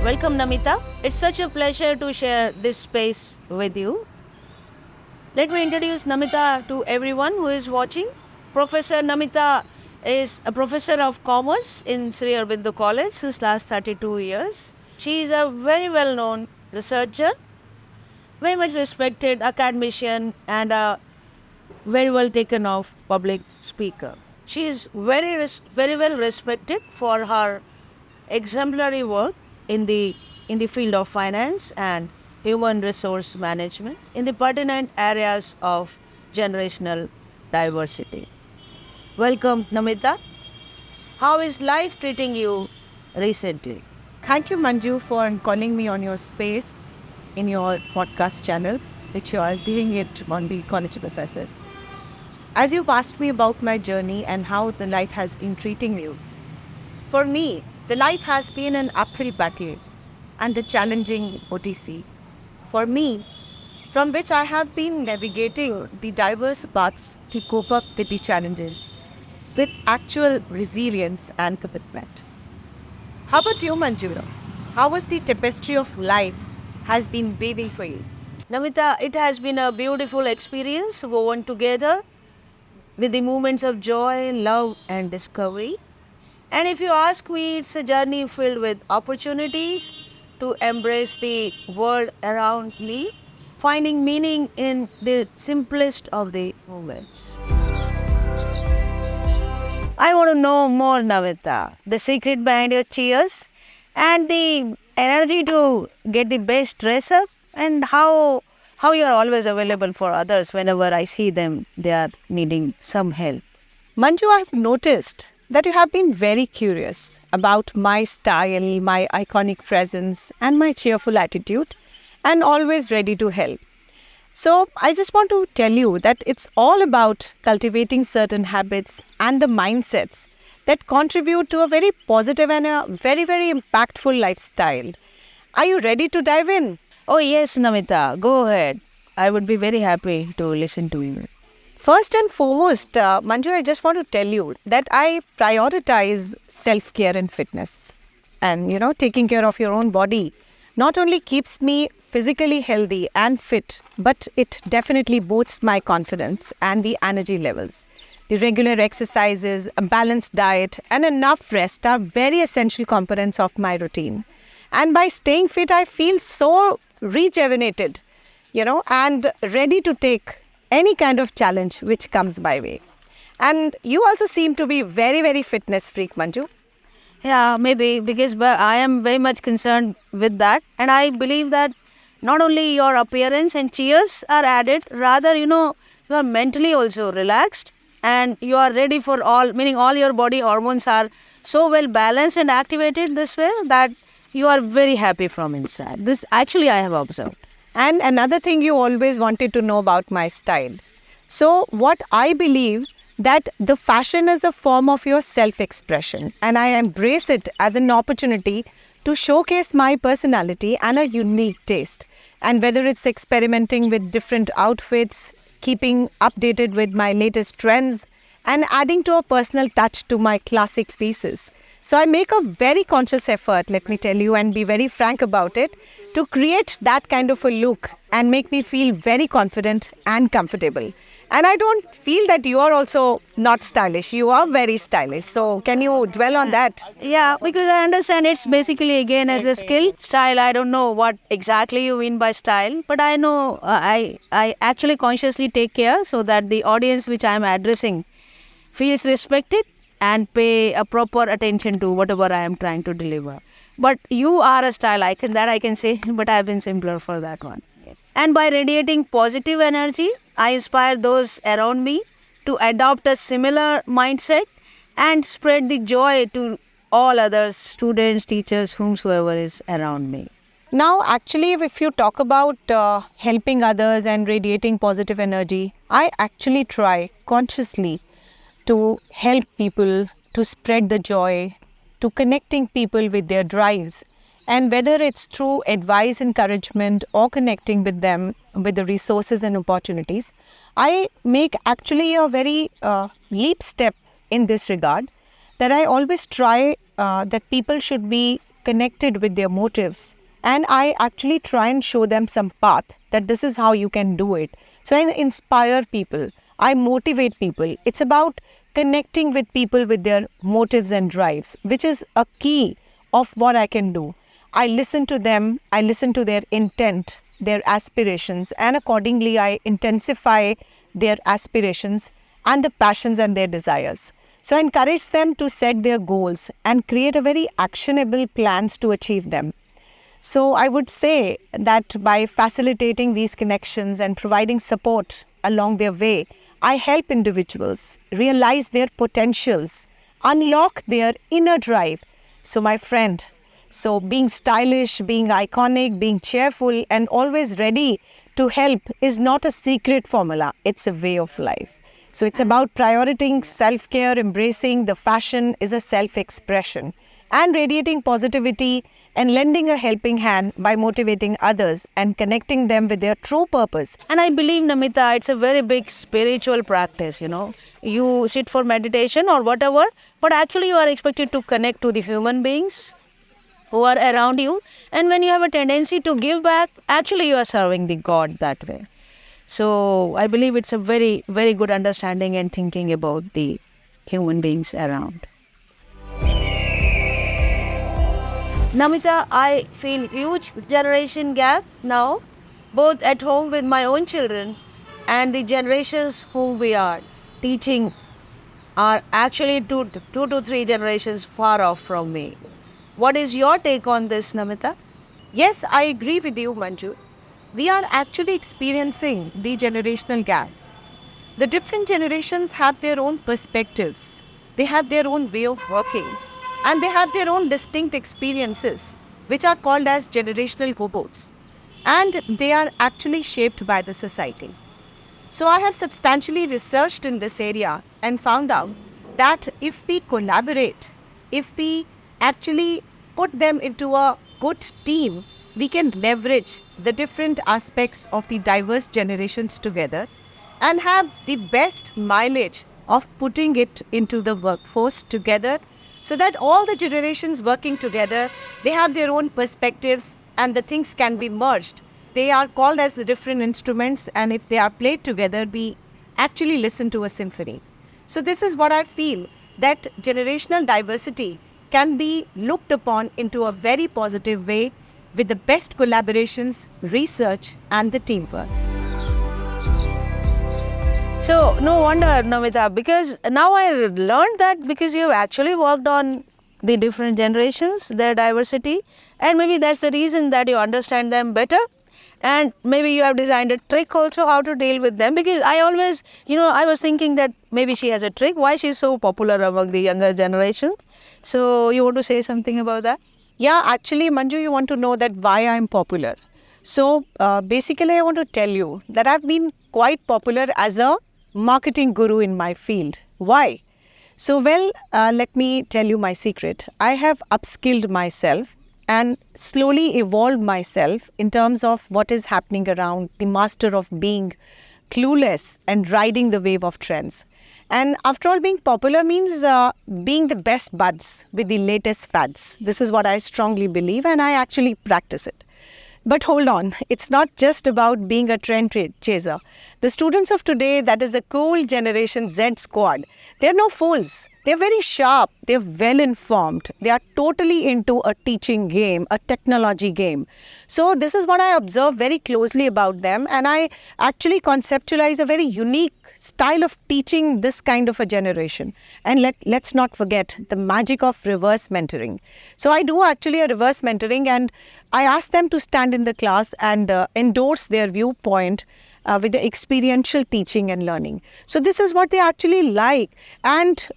Welcome, Namita. It's such a pleasure to share this space with you. Let me introduce Namita to everyone who is watching. Professor Namita is a professor of commerce in Sri Aurobindo College since last 32 years. She is a very well-known researcher, very much respected academician, and a very well taken of public speaker. She is very well respected for her exemplary work in the field of finance and human resource management in the pertinent areas of generational diversity. Welcome, Namita. How is life treating you recently? Thank you, Manju, for calling me on your space in your podcast channel, which you are doing it on the College of Professors. As you've asked me about my journey and how the life has been treating you, for me, the life has been an uphill battle and a challenging OTC. For me, from which I have been navigating the diverse paths to cope up with the challenges with actual resilience and commitment. How about you, Manju? How was the tapestry of life has been weaving for you? Namita, it has been a beautiful experience woven together with the moments of joy, love, and discovery. And if you ask me, it's a journey filled with opportunities to embrace the world around me, finding meaning in the simplest of the moments. I want to know more, Namita, the secret behind your cheers and the energy to get the best dress up, and how you are always available for others whenever I see them, they are needing some help. Manju, I've noticed that you have been very curious about my style, my iconic presence, and my cheerful attitude, and always ready to help. So, I just want to tell you that it's all about cultivating certain habits and the mindsets that contribute to a very positive and a very impactful lifestyle. Are you ready to dive in? Oh, yes, Namita, go ahead. I would be very happy to listen to you. First and foremost, Manju, I just want to tell you that I prioritize self-care and fitness. And, taking care of your own body not only keeps me physically healthy and fit, but it definitely boosts my confidence and the energy levels. The regular exercises, a balanced diet, and enough rest are very essential components of my routine. And by staying fit, I feel so rejuvenated, and ready to take any kind of challenge which comes my way. And you also seem to be very fitness freak, Manju. Yeah, maybe because I am very much concerned with that. And I believe that not only your appearance and cheers are added, rather, you are mentally also relaxed and you are ready for all, meaning all your body hormones are so well balanced and activated this way that you are very happy from inside. This actually I have observed. And another thing you always wanted to know about my style. So what I believe that the fashion is a form of your self-expression, and I embrace it as an opportunity to showcase my personality and a unique taste. And whether it's experimenting with different outfits, keeping updated with my latest trends, and adding to a personal touch to my classic pieces. So I make a very conscious effort, let me tell you, and be very frank about it, to create that kind of a look and make me feel very confident and comfortable. And I don't feel that you are also not stylish. You are very stylish. So can you dwell on that? Yeah, because I understand it's basically again as a skill. Style, I don't know what exactly you mean by style, but I know I actually consciously take care so that the audience which I am addressing feels respected and pay a proper attention to whatever I am trying to deliver. But you are a style icon, that I can say, but I have been simpler for that one. Yes. And by radiating positive energy, I inspire those around me to adopt a similar mindset and spread the joy to all others, students, teachers, whomsoever is around me. Now, actually, if you talk about helping others and radiating positive energy, I actually try consciously to help people, to spread the joy, to connecting people with their drives. And whether it's through advice, encouragement, or connecting with them with the resources and opportunities, I make actually a very leap step in this regard, that I always try that people should be connected with their motives, and I actually try and show them some path that this is how you can do it. So I inspire people, I motivate people. It's about connecting with people with their motives and drives, which is a key of what I can do. I listen to them, I listen to their intent, their aspirations, and accordingly I intensify their aspirations and the passions and their desires. So I encourage them to set their goals and create a very actionable plans to achieve them. So I would say that by facilitating these connections and providing support along their way, I help individuals realize their potentials, unlock their inner drive. So my friend, so being stylish, being iconic, being cheerful and always ready to help is not a secret formula. It's a way of life. So it's about prioritizing self-care, embracing the fashion is a self-expression, and radiating positivity and lending a helping hand by motivating others and connecting them with their true purpose. And I believe, Namita, it's a very big spiritual practice, You sit for meditation or whatever, but actually you are expected to connect to the human beings who are around you. And when you have a tendency to give back, actually you are serving the God that way. So I believe it's a very, very good understanding and thinking about the human beings around. Namita, I feel huge generation gap now, both at home with my own children and the generations whom we are teaching are actually two to three generations far off from me. What is your take on this, Namita? Yes, I agree with you, Manju. We are actually experiencing the generational gap. The different generations have their own perspectives. They have their own way of working. And they have their own distinct experiences, which are called as generational cohorts. And they are actually shaped by the society. So I have substantially researched in this area and found out that if we collaborate, if we actually put them into a good team, we can leverage the different aspects of the diverse generations together and have the best mileage of putting it into the workforce together, so that all the generations working together, they have their own perspectives and the things can be merged. They are called as the different instruments, and if they are played together, we actually listen to a symphony. So this is what I feel, that generational diversity can be looked upon into a very positive way with the best collaborations, research and the teamwork. So, no wonder, Namita, because now I learned that because you have actually worked on the different generations, their diversity, and maybe that's the reason that you understand them better. And maybe you have designed a trick also how to deal with them, because I always, I was thinking that maybe she has a trick, why she's so popular among the younger generations. So, you want to say something about that? Yeah, actually, Manju, you want to know that why I'm popular. So, basically, I want to tell you that I've been quite popular as a marketing guru in my field. Why? So, well, let me tell you my secret. I have upskilled myself and slowly evolved myself in terms of what is happening around, the master of being clueless and riding the wave of trends. And after all, being popular means being the best buds with the latest fads. This is what I strongly believe, and I actually practice it. But hold on, it's not just about being a trend chaser. The students of today, that is the cool Generation Z squad, they're no fools. They're very sharp, they're well informed, they are totally into a teaching game, a technology game. So this is what I observe very closely about them, and I actually conceptualize a very unique style of teaching this kind of a generation. And let's not forget the magic of reverse mentoring. So I do actually a reverse mentoring, and I ask them to stand in the class and endorse their viewpoint with the experiential teaching and learning. So this is what they actually like. And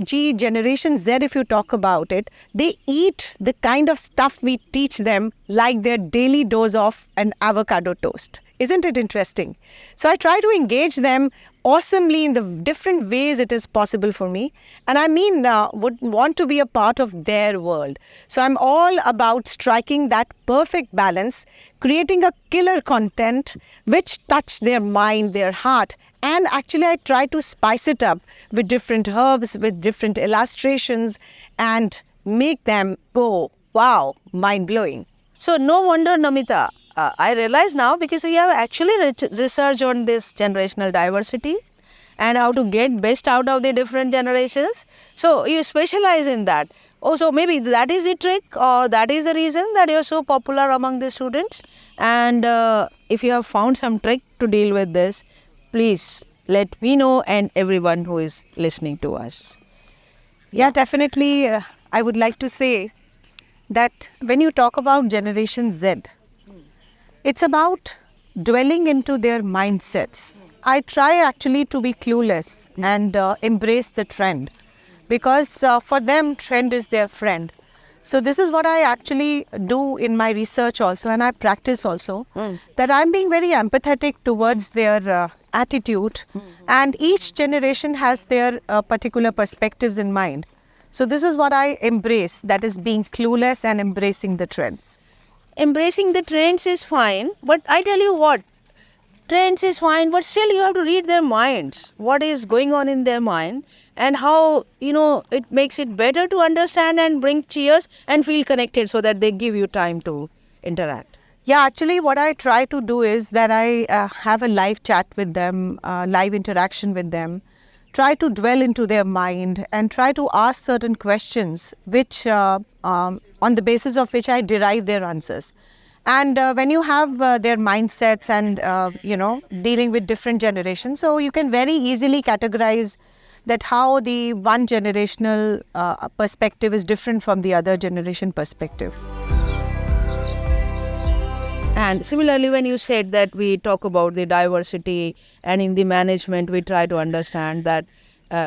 Generation Z, if you talk about it, they eat the kind of stuff we teach them like their daily dose of an avocado toast. Isn't it interesting? So I try to engage them awesomely in the different ways it is possible for me. And I mean, would want to be a part of their world. So I'm all about striking that perfect balance, creating a killer content which touch their mind, their heart. And actually, I try to spice it up with different herbs, with different illustrations, and make them go Wow, mind-blowing. So no wonder, Namita, I realize now because you have actually researched on this generational diversity and how to get best out of the different generations. So you specialize in that. Oh, so maybe that is the trick, or that is the reason that you're so popular among the students. And if you have found some trick to deal with this, please let me know and everyone who is listening to us. Yeah, definitely. I would like to say that when you talk about Generation Z, it's about dwelling into their mindsets. I try actually to be clueless and embrace the trend, because for them, trend is their friend. So this is what I actually do in my research also, and I practice also, that I'm being very empathetic towards their attitude, and each generation has their particular perspectives in mind. So this is what I embrace, that is being clueless and embracing the trends. Embracing the trends is fine, but I tell you what, trends is fine, but still you have to read their minds, what is going on in their mind, and how, it makes it better to understand and bring cheers and feel connected so that they give you time to interact. Yeah, actually what I try to do is that I have a live chat with them, live interaction with them, try to dwell into their mind and try to ask certain questions which on the basis of which I derive their answers. And when you have their mindsets and, dealing with different generations, so you can very easily categorize that how the one generational perspective is different from the other generation perspective. And similarly, when you said that we talk about the diversity and in the management, we try to understand that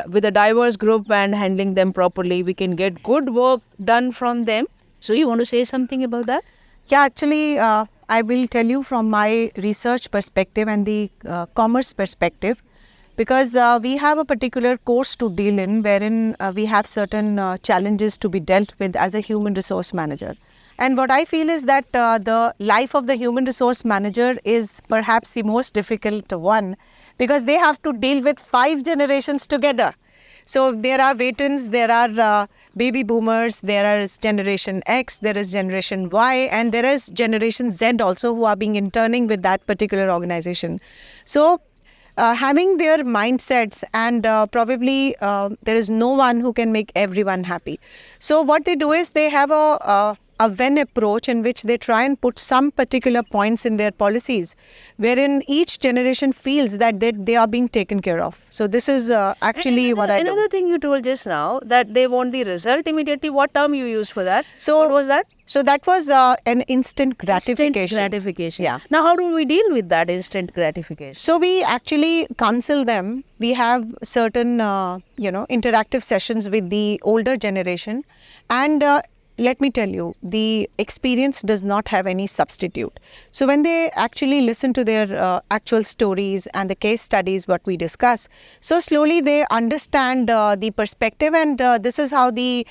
with a diverse group and handling them properly, we can get good work done from them. So you want to say something about that? Yeah, actually, I will tell you from my research perspective and the commerce perspective, because we have a particular course to deal in wherein we have certain challenges to be dealt with as a human resource manager. And what I feel is that the life of the human resource manager is perhaps the most difficult one, because they have to deal with 5 generations together. So there are veterans, there are baby boomers, there is Generation X, there is Generation Y, and there is Generation Z also who are being interning with that particular organization. So having their mindsets and probably there is no one who can make everyone happy. So what they do is they have a Venn approach in which they try and put some particular points in their policies wherein each generation feels that they are being taken care of. So this is actually what I do. Another thing you told just now, that they want the result immediately. What term you used for that? So what was that? So that was an instant gratification. Instant gratification. Yeah. Now, how do we deal with that instant gratification? So we actually counsel them. We have certain, interactive sessions with the older generation, and let me tell you, the experience does not have any substitute. So when they actually listen to their actual stories and the case studies, what we discuss, so slowly they understand the perspective, and this is how the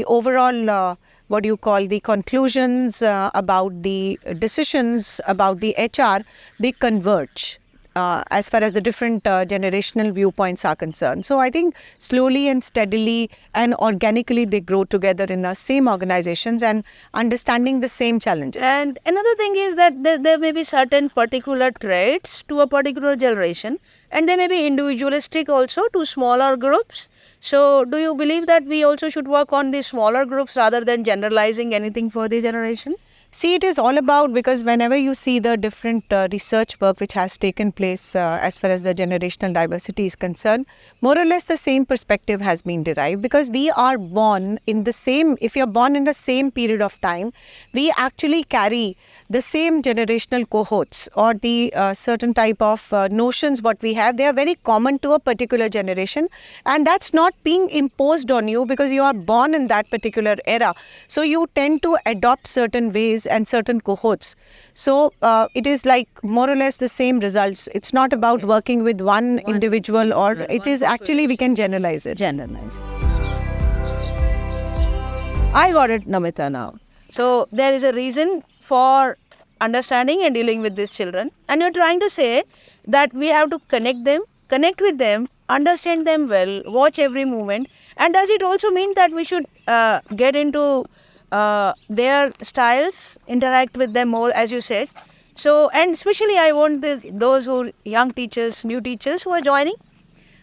overall the conclusions about the decisions about the HR, they converge. As far as the different generational viewpoints are concerned. So I think slowly and steadily and organically they grow together in the same organizations and understanding the same challenges. And another thing is that there may be certain particular traits to a particular generation, and they may be individualistic also to smaller groups. So do you believe that we also should work on the smaller groups rather than generalizing anything for the generation? See, it is all about, because whenever you see the different research work which has taken place as far as the generational diversity is concerned, more or less the same perspective has been derived, because we are born in the same, if you're born in the same period of time, we actually carry the same generational cohorts or the certain type of notions what we have. They are very common to a particular generation, and that's not being imposed on you because you are born in that particular era. So you tend to adopt certain ways and certain cohorts. So it is like more or less the same results. It's not about working with one individual, or it is actually we can generalize it. Generalize. I got it, Namita, now. So there is a reason for understanding and dealing with these children, and you're trying to say that we have to connect with them, understand them well, watch every movement. And does it also mean that we should get into their styles interact with them more, as you said. So, and especially I want those who young teachers, new teachers who are joining.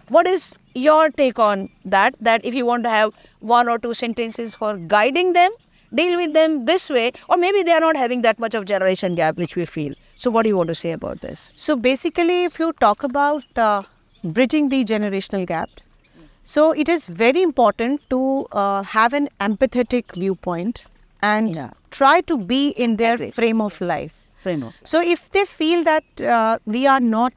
What is your take on that? That if you want to have one or two sentences for guiding them, deal with them this way, or maybe they are not having that much of generation gap, which we feel. So, what do you want to say about this? So basically, if you talk about bridging the generational gap, so it is very important to have an empathetic viewpoint and try to be in their frame of life. So if they feel that we are not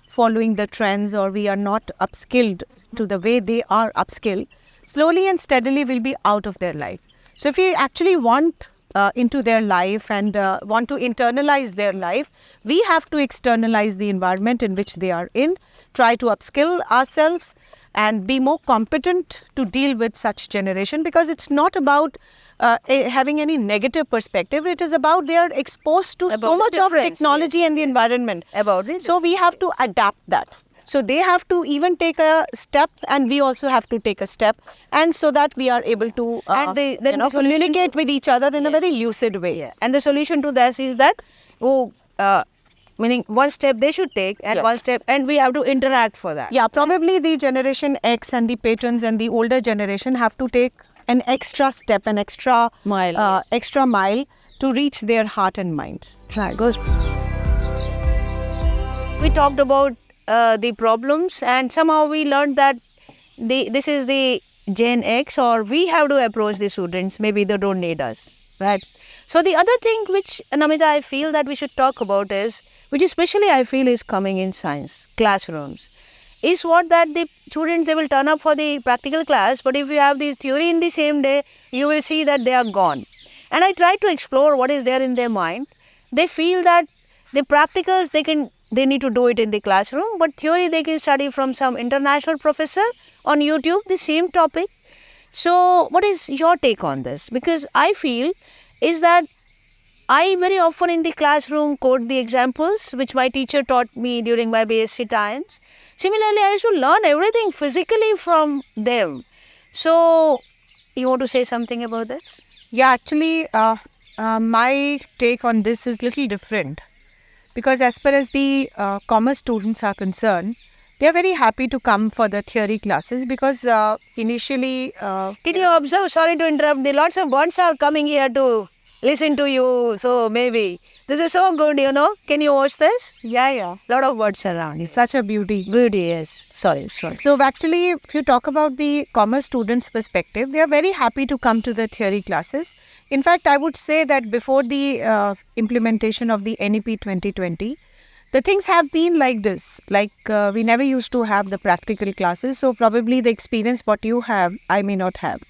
following the trends or we are not upskilled to the way they are upskilled, slowly and steadily we'll be out of their life. So if we actually want into their life and want to internalize their life, we have to externalize the environment in which they are in, try to upskill ourselves and be more competent to deal with such generation, because it's not about having any negative perspective. It is about they are exposed to so much of technology and the environment. So we have to adapt that. So they have to even take a step and we also have to take a step, and so that we are able to communicate with each other in a very lucid way. Yeah. And the solution to this is that, meaning one step they should take and one step, and we have to interact for that. Yeah, probably the generation X and the patrons and the older generation have to take an extra step, an extra mile to reach their heart and mind. Right. We talked about the problems, and somehow we learned that this is the Gen X, or we have to approach the students. Maybe they don't need us, right? So the other thing which, Namita, I feel that we should talk about is, which especially I feel is coming in science classrooms, is what that the students, they will turn up for the practical class, but if you have the theory in the same day, you will see that they are gone. And I try to explore what is there in their mind. They feel that the practicals they need to do it in the classroom, but theory they can study from some international professor on YouTube, the same topic. So what is your take on this? Because I feel is that I very often in the classroom quote the examples which my teacher taught me during my BSc times. Similarly, I used to learn everything physically from them. So you want to say something about this? Yeah, actually, my take on this is little different. Because as far as the commerce students are concerned, they are very happy to come for the theory classes, because initially... Did you observe, sorry to interrupt, the lots of birds are coming here to listen to you. So maybe this is so good, Can you watch this? Yeah. Lot of birds around. It's such a beauty. Beauty, yes. Sorry. So actually, if you talk about the commerce students' perspective, they are very happy to come to the theory classes. In fact, I would say that before the implementation of the NEP 2020, the things have been like this. Like we never used to have the practical classes. So probably the experience what you have, I may not have.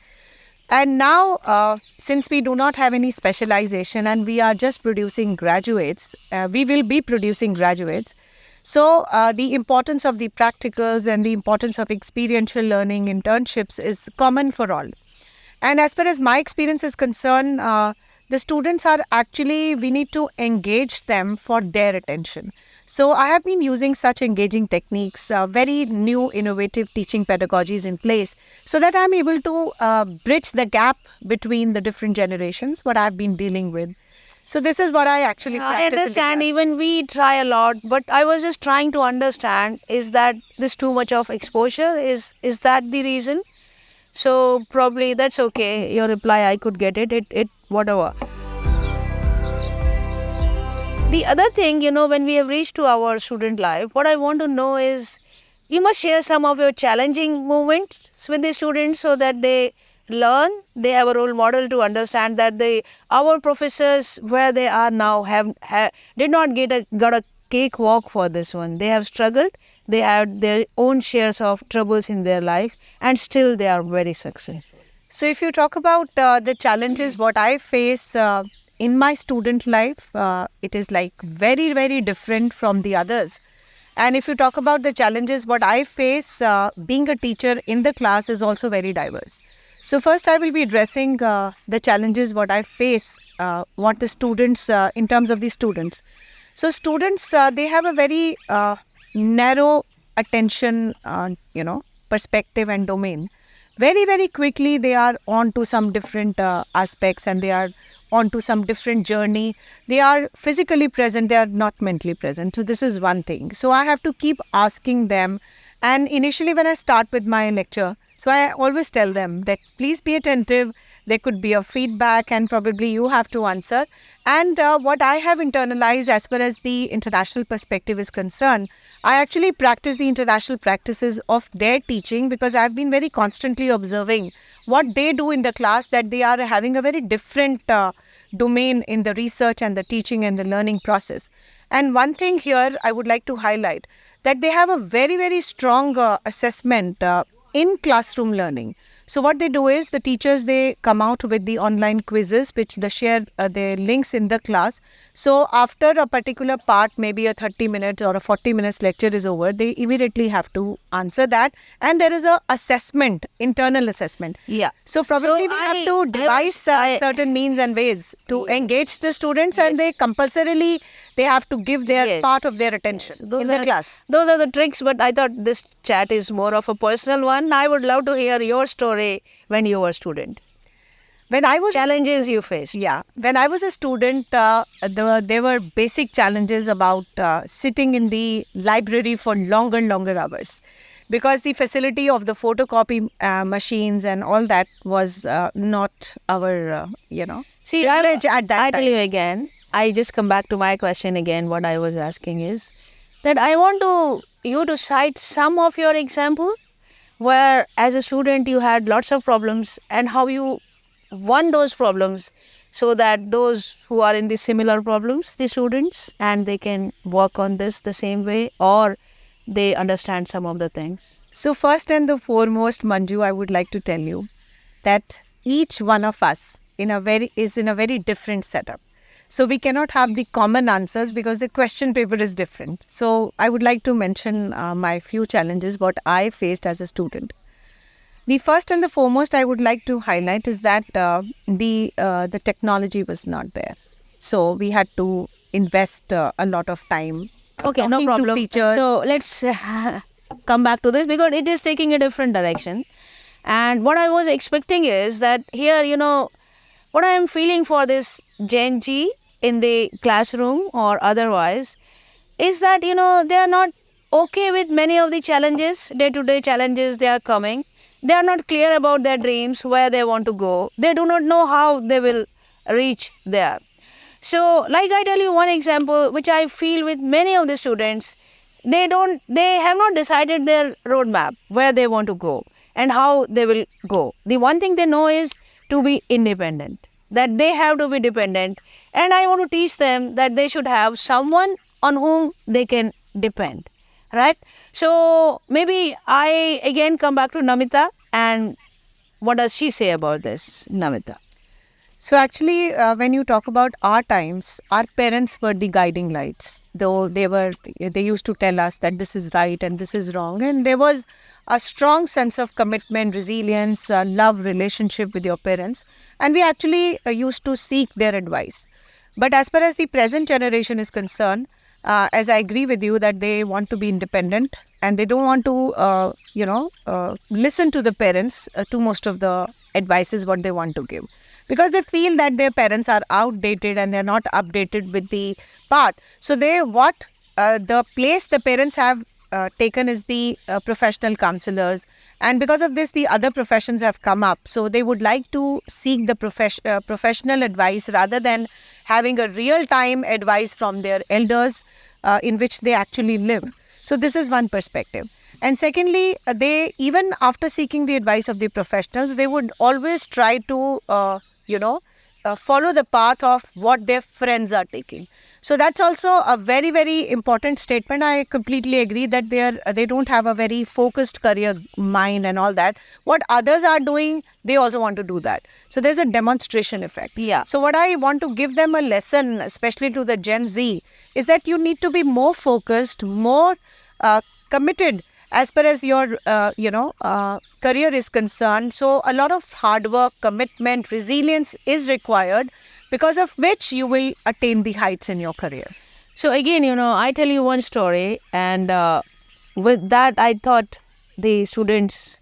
And now, since we do not have any specialization and we are just producing graduates, we will be producing graduates. So the importance of the practicals and the importance of experiential learning, internships is common for all. And as far as my experience is concerned, the students are actually, we need to engage them for their attention. So I have been using such engaging techniques, very new innovative teaching pedagogies in place, so that I'm able to bridge the gap between the different generations, what I've been dealing with. So this is what I actually practice. I understand, even we try a lot, but I was just trying to understand, is that this too much of exposure? Is that the reason? So probably that's okay. Your reply, I could get it whatever. The other thing, when we have reached to our student life, what I want to know is, you must share some of your challenging moments with the students so that they learn, they have a role model to understand that our professors where they are now did not got a cakewalk for this one. They have struggled, they had their own shares of troubles in their life, and still they are very successful. So if you talk about the challenges what I face in my student life, it is like very, very different from the others. And if you talk about the challenges what I face, being a teacher in the class is also very diverse. So first I will be addressing the challenges what I face, what the students, in terms of the students. So students, they have a very narrow attention, perspective and domain. very, very quickly they are on to some different aspects, and they are on to some different journey. They are physically present, they are not mentally present. So this is one thing. So I have to keep asking them. And initially when I start with my lecture, so I always tell them that please be attentive. There could be a feedback and probably you have to answer. And what I have internalized as far as the international perspective is concerned, I actually practice the international practices of their teaching, because I've been very constantly observing what they do in the class, that they are having a very different domain in the research and the teaching and the learning process. And one thing here I would like to highlight, that they have a very, very strong assessment in classroom learning. So what they do is, the teachers, they come out with the online quizzes, which they share their links in the class. So after a particular part, maybe a 30 minutes or a 40 minutes lecture is over, they immediately have to answer that. And there is a assessment, internal assessment. Yeah. So probably we have to devise certain means and ways to engage the students, and they compulsorily, they have to give their part of their attention in the class. Those are the tricks, but I thought this chat is more of a personal one. I would love to hear your story when you were a student. When I was challenges you faced. Yeah. When I was a student, there were basic challenges about sitting in the library for longer hours, because the facility of the photocopy machines and all that was not our, privilege at that time. I tell you again, I just come back to my question again. What I was asking is that I want you to cite some of your example where as a student you had lots of problems and how you won those problems, so that those who are in the similar problems, the students, and they can work on this the same way, or they understand some of the things. So first and the foremost, Manju, I would like to tell you that each one of us is in a very different setup. So we cannot have the common answers because the question paper is different. So I would like to mention my few challenges, what I faced as a student. The first and the foremost I would like to highlight is that the technology was not there. So we had to invest a lot of time. Okay, no problem. So let's come back to this, because it is taking a different direction. And what I was expecting is that here, what I am feeling for this Gen G in the classroom or otherwise is that, they are not okay with many of the challenges, day-to-day challenges they are coming. They are not clear about their dreams, where they want to go. They do not know how they will reach there. So, like I tell you one example, which I feel with many of the students, they have not decided their roadmap, where they want to go and how they will go. The one thing they know is to be independent, that they have to be dependent. And I want to teach them that they should have someone on whom they can depend, right? So maybe I again come back to Namita, and what does she say about this, Namita? So actually, when you talk about our times, our parents were the guiding lights. Though they used to tell us that this is right and this is wrong. And there was a strong sense of commitment, resilience, love, relationship with your parents. And we actually used to seek their advice. But as far as the present generation is concerned, as I agree with you that they want to be independent and they don't want to, listen to the parents to most of the advices what they want to give. Because they feel that their parents are outdated and they're not updated with the path. So the place the parents have taken is the professional counselors. And because of this, the other professions have come up. So they would like to seek the professional advice rather than having a real-time advice from their elders in which they actually live. So this is one perspective. And secondly, they, even after seeking the advice of the professionals, they would always try to follow the path of what their friends are taking. So that's also a very, very important statement. I completely agree that they don't have a very focused career mind and all that. What others are doing, they also want to do that. So there's a demonstration effect. Yeah. So what I want to give them a lesson, especially to the Gen Z, is that you need to be more focused, more committed as far as your career is concerned. So a lot of hard work, commitment, resilience is required, because of which you will attain the heights in your career. So again, I tell you one story, and with that I thought the students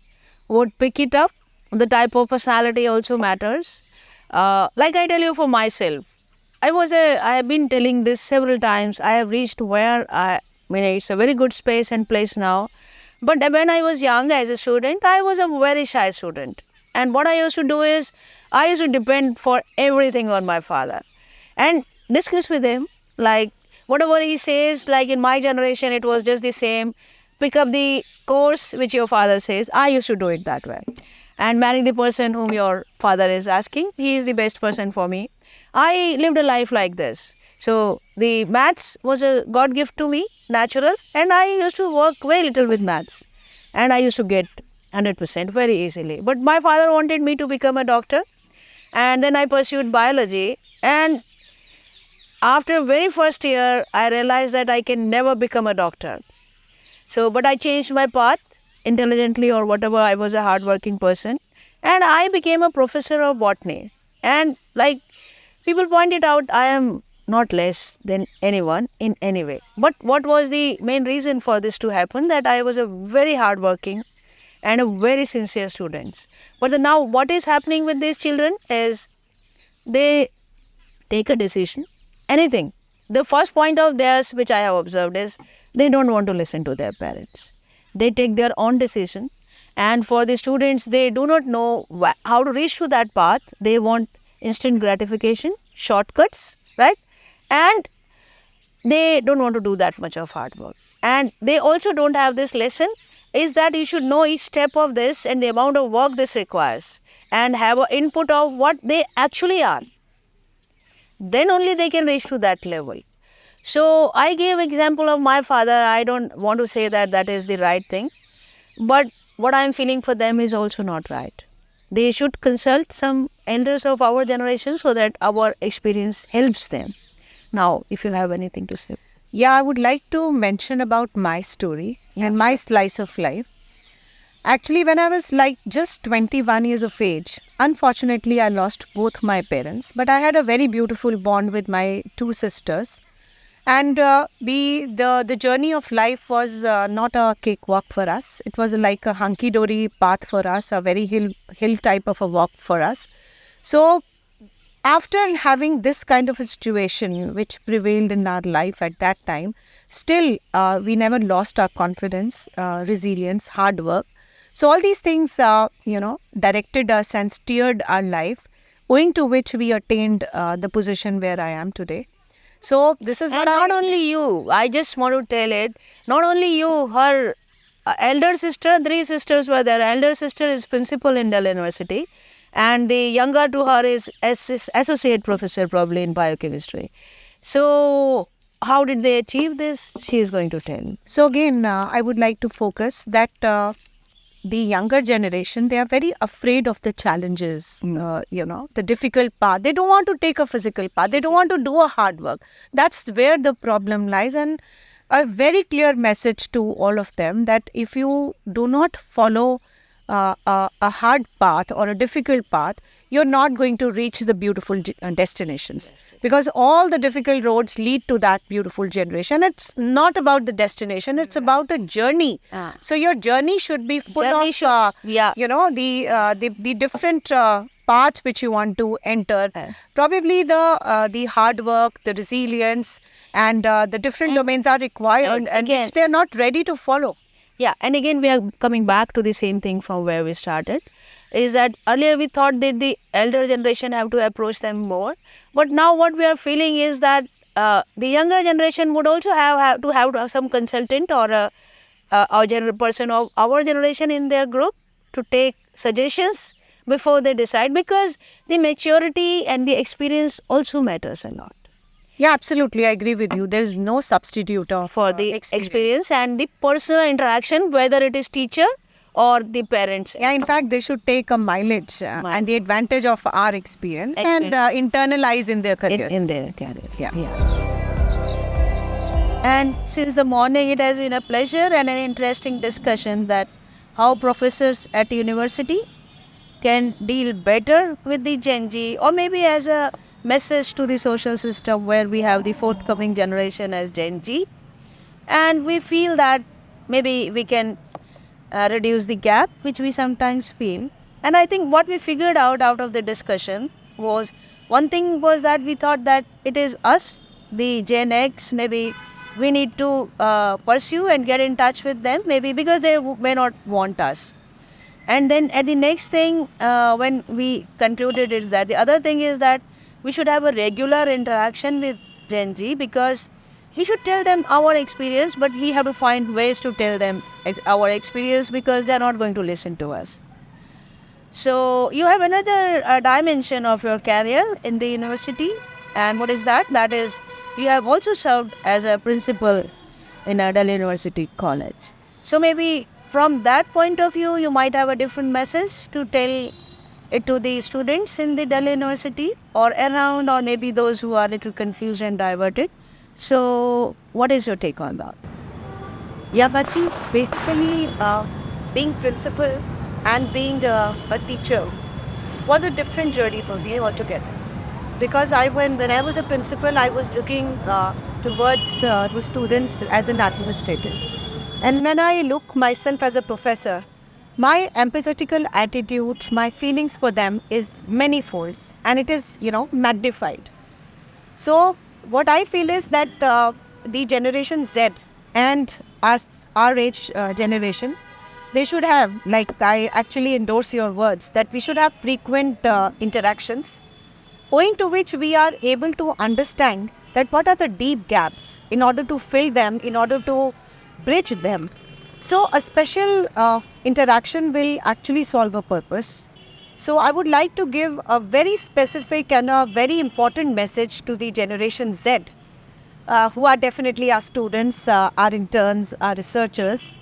would pick it up the type of personality also matters. Like I tell you for myself, I have been telling this several times. I have reached where it's a very good space and place now. But when I was young as a student, I was a very shy student. And what I used to do is, I used to depend for everything on my father and discuss with him. Like whatever he says, like in my generation, it was just the same. Pick up the course which your father says. I used to do it that way. And marry the person whom your father is asking, he is the best person for me. I lived a life like this. So the maths was a God gift to me, natural, and I used to work very little with maths. And I used to get 100% very easily. But my father wanted me to become a doctor. And then I pursued biology. And after very first year, I realized that I can never become a doctor. So, but I changed my path intelligently or whatever. I was a hardworking person. And I became a professor of botany. And like people pointed out, I am not less than anyone in any way. But what was the main reason for this to happen? That I was a very hardworking and a very sincere student. But now what is happening with these children is they take a decision, anything. The first point of theirs which I have observed is they don't want to listen to their parents. They take their own decision. And for the students, they do not know how to reach to that path. They want instant gratification, shortcuts, right? And they don't want to do that much of hard work. And they also don't have this lesson is that you should know each step of this and the amount of work this requires and have an input of what they actually are. Then only they can reach to that level. So I gave example of my father. I don't want to say that that is the right thing. But what I am feeling for them is also not right. They should consult some elders of our generation so that our experience helps them. Now, if you have anything to say. Yeah, I would like to mention about my story and my slice of life. Actually, when I was like just 21 years of age, unfortunately, I lost both my parents. But I had a very beautiful bond with my two sisters. And the journey of life was not a cakewalk for us. It was like a hunky-dory path for us, a very hill type of a walk for us. So after having this kind of a situation which prevailed in our life at that time, still we never lost our confidence, resilience, hard work. So all these things, directed us and steered our life, owing to which we attained the position where I am today. So this is what not only you, I just want to tell it, not only you, her elder sister, 3 sisters were there. Elder sister is principal in Delhi University and the younger to her is associate professor probably in biochemistry. So how did they achieve this? She is going to tell. So again, I would like to focus that the younger generation, they are very afraid of the challenges, the difficult path. They don't want to take a physical path. They don't want to do a hard work. That's where the problem lies. And a very clear message to all of them that if you do not follow a hard path or a difficult path, you're not going to reach the beautiful destinations, because all the difficult roads lead to that beautiful generation. It's not about the destination, it's about a journey. So your journey should be full of the different paths which you want to enter. Probably the hard work, the resilience and the different domains are required and which they are not ready to follow. Yeah, and again we are coming back to the same thing from where we started, is that earlier we thought that the elder generation have to approach them more, but now what we are feeling is that the younger generation would also have to have some consultant or a person of our generation in their group to take suggestions before they decide, because the maturity and the experience also matters a lot. Yeah, absolutely. I agree with you. There is no substitute for the experience and the personal interaction, whether it is teacher or the parents. Yeah, in fact, they should take a mileage and the advantage of our experience and internalize in their careers. In their career, yeah. And since the morning, it has been a pleasure and an interesting discussion that how professors at university can deal better with the Gen Z, or maybe as a message to the social system where we have the forthcoming generation as Gen Z. And we feel that maybe we can reduce the gap which we sometimes feel. And I think what we figured out of the discussion was, one thing was that we thought that it is us, the Gen X, maybe we need to pursue and get in touch with them, maybe because they may not want us. And then at the next thing, when we concluded is that the other thing is that we should have a regular interaction with Gen Z, because we should tell them our experience, but we have to find ways to tell them our experience, because they are not going to listen to us. So you have another dimension of your career in the university. And what is that? That is, you have also served as a principal in a Delhi University College. So maybe from that point of view, you might have a different message to tell it to the students in the Delhi University or around, or maybe those who are a little confused and diverted. So what is your take on that? Yeah, Bachi, basically being principal and being a teacher was a different journey for me altogether. Because when I was a principal, I was looking towards the students as an administrator. And when I look myself as a professor, my empathetical attitude, my feelings for them is many folds, and it is, magnified. So what I feel is that the Generation Z and our age generation, they should have, like I actually endorse your words, that we should have frequent interactions, owing to which we are able to understand that what are the deep gaps in order to fill them, in order to bridge them. So a special interaction will actually solve a purpose. So I would like to give a very specific and a very important message to the Generation Z, who are definitely our students, our interns, our researchers,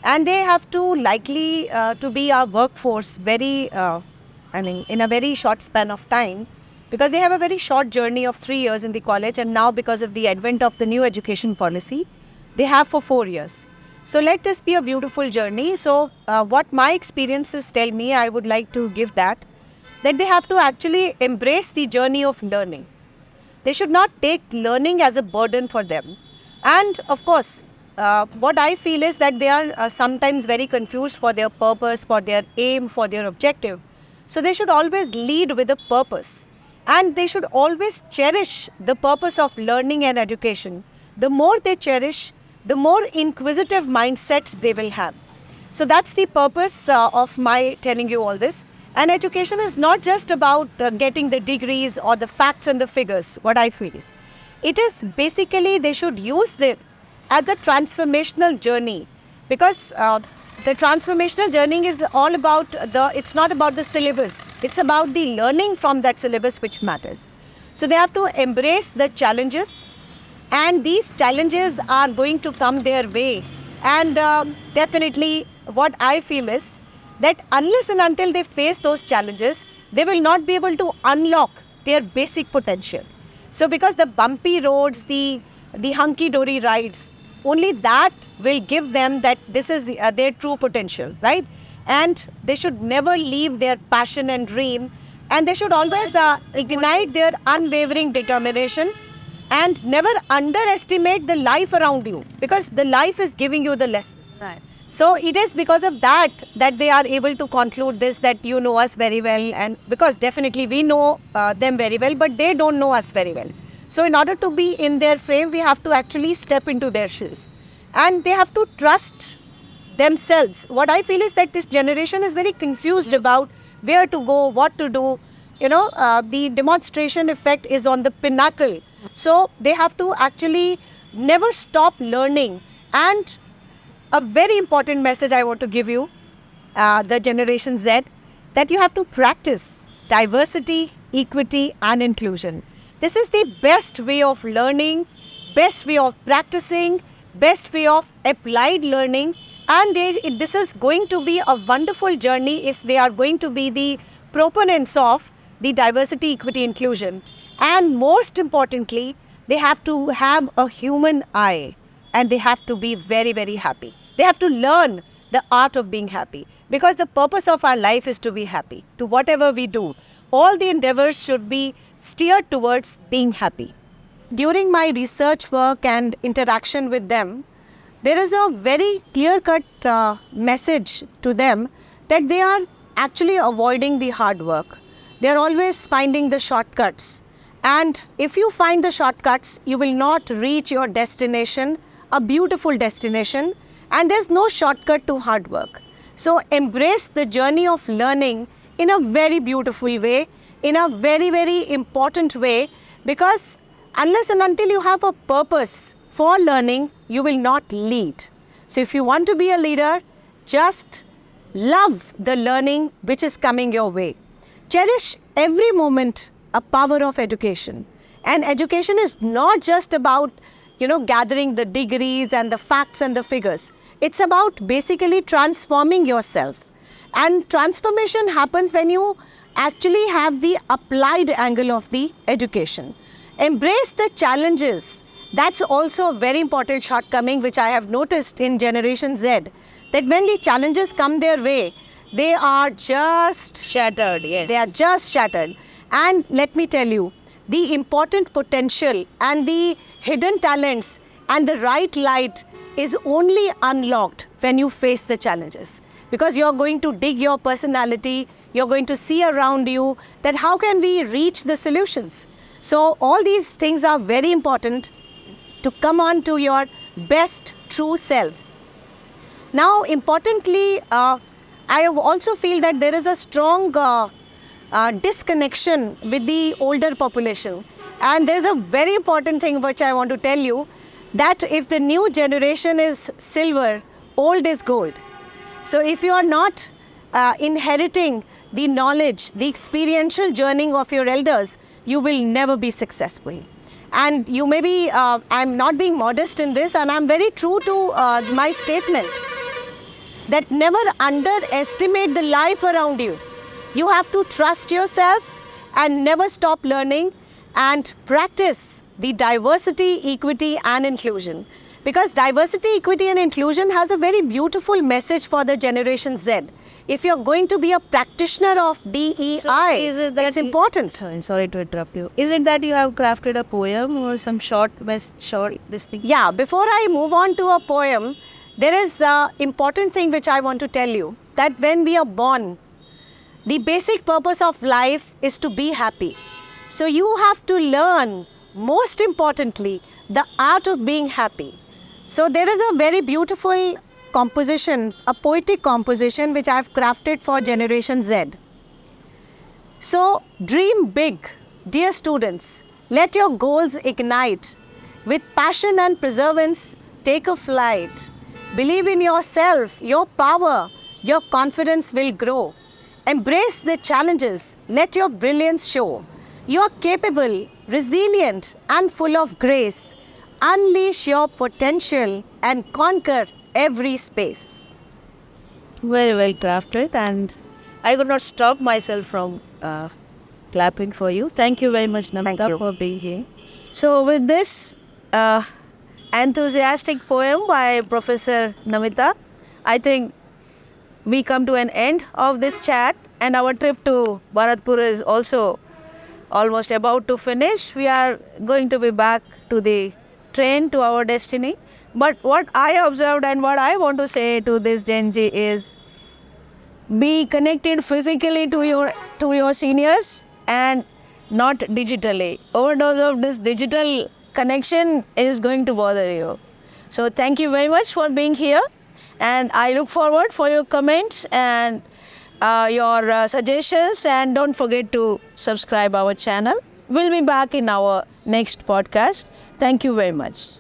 and they have to likely to be our workforce in a very short span of time, because they have a very short journey of 3 years in the college, and now because of the advent of the new education policy, they have for 4 years. So let this be a beautiful journey. So what my experiences tell me, I would like to give that they have to actually embrace the journey of learning. They should not take learning as a burden for them. And of course, what I feel is that they are sometimes very confused for their purpose, for their aim, for their objective. So they should always lead with a purpose. And they should always cherish the purpose of learning and education. The more they cherish, the more inquisitive mindset they will have. So that's the purpose of my telling you all this. And education is not just about getting the degrees or the facts and the figures, what I feel is. It is basically they should use it as a transformational journey, because the transformational journey is all about it's not about the syllabus. It's about the learning from that syllabus which matters. So they have to embrace the challenges, and these challenges are going to come their way. And definitely what I feel is that unless and until they face those challenges, they will not be able to unlock their basic potential. So because the bumpy roads, the hunky-dory rides, only that will give them that this is their true potential, right? And they should never leave their passion and dream, and they should always ignite their unwavering determination, and never underestimate the life around you, because the life is giving you the lessons. Right. So it is because of that they are able to conclude this, that you know us very well, and because definitely we know them very well, but they don't know us very well. So in order to be in their frame, we have to actually step into their shoes, and they have to trust themselves. What I feel is that this generation is very confused about where to go, what to do. The demonstration effect is on the pinnacle. So they have to actually never stop learning. And a very important message I want to give you, the Generation Z, that you have to practice diversity, equity, and inclusion. This is the best way of learning, best way of practicing, best way of applied learning. And this is going to be a wonderful journey if they are going to be the proponents of the diversity, equity, inclusion. And most importantly, they have to have a human eye, and they have to be very, very happy. They have to learn the art of being happy, because the purpose of our life is to be happy. To whatever we do, all the endeavors should be steered towards being happy. During my research work and interaction with them, there is a very clear-cut message to them that they are actually avoiding the hard work. They are always finding the shortcuts. And if you find the shortcuts, you will not reach your destination, a beautiful destination. And there's no shortcut to hard work. So embrace the journey of learning in a very beautiful way, in a very, very important way, because unless and until you have a purpose for learning, you will not lead. So if you want to be a leader, just love the learning which is coming your way. Cherish every moment, a power of education. And education is not just about, gathering the degrees and the facts and the figures. It's about basically transforming yourself. And transformation happens when you actually have the applied angle of the education. Embrace the challenges. That's also a very important shortcoming which I have noticed in Generation Z, that when the challenges come their way, they are just Shattered, yes. They are just shattered. And let me tell you, the important potential and the hidden talents and the right light is only unlocked when you face the challenges. Because you're going to dig your personality, you're going to see around you that how can we reach the solutions. So all these things are very important to come on to your best true self. Now, importantly, I also feel that there is a strong disconnection with the older population. And there is a very important thing which I want to tell you, that if the new generation is silver, old is gold. So if you are not inheriting the knowledge, the experiential journey of your elders, you will never be successful. And you may be, I'm not being modest in this, and I'm very true to my statement, that never underestimate the life around you. You have to trust yourself and never stop learning and practice the diversity, equity and inclusion. Because diversity, equity and inclusion has a very beautiful message for the Generation Z. If you're going to be a practitioner of DEI, it's important. Sorry to interrupt you. Is it that you have crafted a poem or some short this thing? Yeah, before I move on to a poem, there is an important thing which I want to tell you, that when we are born, the basic purpose of life is to be happy. So you have to learn, most importantly, the art of being happy. So there is a very beautiful composition, a poetic composition which I have crafted for Generation Z. So dream big, dear students. Let your goals ignite. With passion and perseverance, take a flight. Believe in yourself, your power, your confidence will grow. Embrace the challenges. Let your brilliance show. You are capable, resilient and full of grace. Unleash your potential and conquer every space. Very well crafted, and I could not stop myself from clapping for you. Thank you very much, Namita, for being here. So with this enthusiastic poem by Professor Namita, I think we come to an end of this chat, and our trip to Bharatpur is also almost about to finish. We are going to be back to the train to our destiny. But what I observed and what I want to say to this Gen Z is, be connected physically to your seniors and not digitally. Overdose of this digital connection is going to bother you. So thank you very much for being here, and I look forward for your comments and your suggestions, and don't forget to subscribe our channel. We'll be back in our next podcast. Thank you very much.